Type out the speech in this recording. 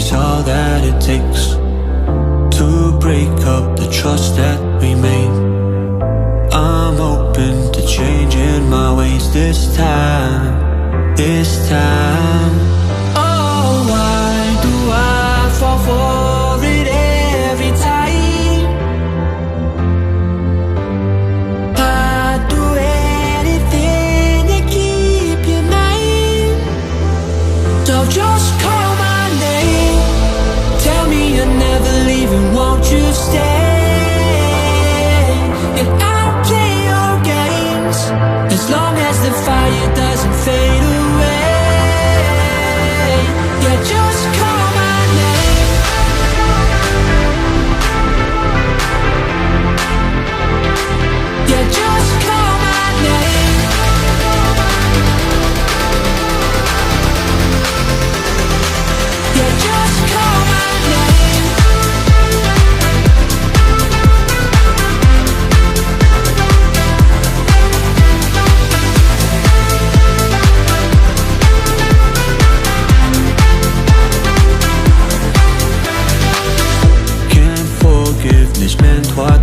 is all that it takes to break up the trust that we made. I'm open to changing my ways this time, this time. Oh, why do I fall for it every time? I'd do anything to keep you mine. So just call my name, tell me you're never leaving, won't you stay? And I'll play your games as long as the fire doesn't fade away. Yeah, just call my name. Yeah, just call my name. Yeah, just call my name. Can't forgiveness meant what